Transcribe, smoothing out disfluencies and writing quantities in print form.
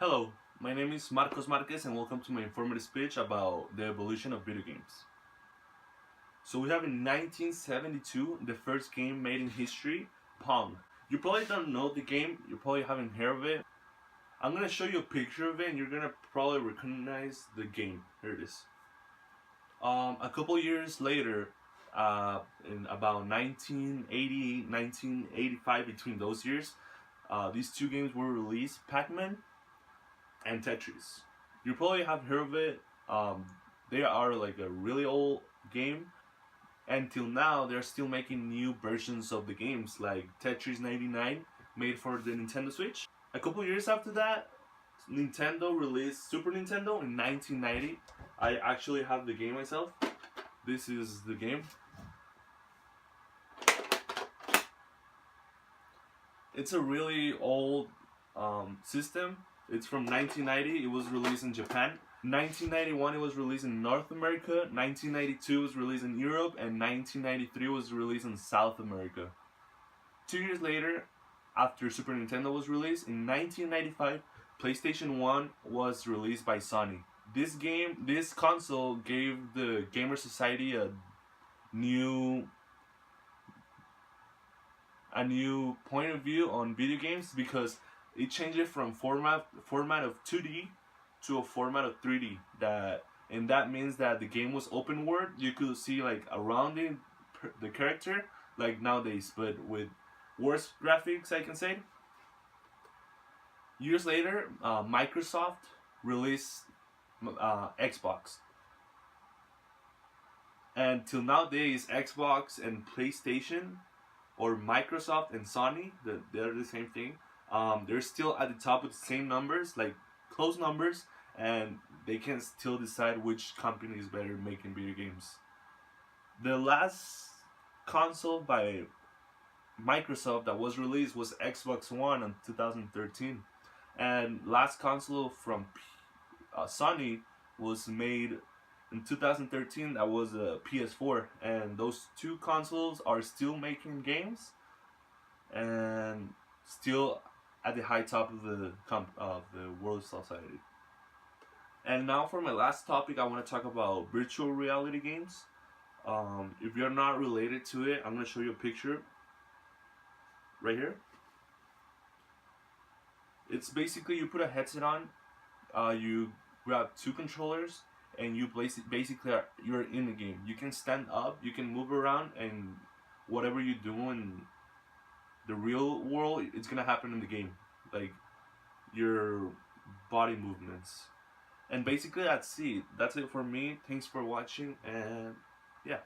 Hello, my name is Marcos Marquez and welcome to my informative speech about the evolution of video games. So we have in 1972 the first game made in history, Pong. You probably don't know the game, you probably haven't heard of it. I'm gonna show you a picture of it and you're gonna probably recognize the game. Here it is. A couple years later, in about 1980, 1985, between those years, these two games were released, Pac-Man and Tetris. You probably have heard of it. They are like a really old game. Until now, they're still making new versions of the games, like Tetris 99, made for the Nintendo Switch. A couple years after that, Nintendo released Super Nintendo in 1990. I actually have the game myself. This is the game. It's a really old system. It's from 1990. It was released in Japan. 1991 it was released in North America. 1992 was released in Europe, and 1993 was released in South America. 2 years later, after Super Nintendo was released, in 1995, PlayStation 1 was released by Sony. This console gave the gamer society new a new point of view on video games because it changed it from format of 2D to a format of 3D. That means that the game was open world. You could see like around the character like nowadays, but with worse graphics, I can say. Years later, Microsoft released Xbox, and till nowadays, Xbox and PlayStation, or Microsoft and Sony, they're the same thing. They're still at the top with the same numbers, like close numbers, and they can still decide which company is better making video games. The last console by Microsoft that was released was Xbox One in 2013, and last console from Sony was made in 2013. That was a PS4, and those two consoles are still making games and still at the high top of the world society. And now for my last topic, I want to talk about virtual reality games. If you're not related to it, I'm going to show you a picture right here. It's basically you put a headset on, you grab two controllers, and you're in the game. You can stand up, you can move around, and whatever you do in the real world, it's gonna happen in the game, like your body movements. And basically that's it for me. Thanks for watching, and yeah.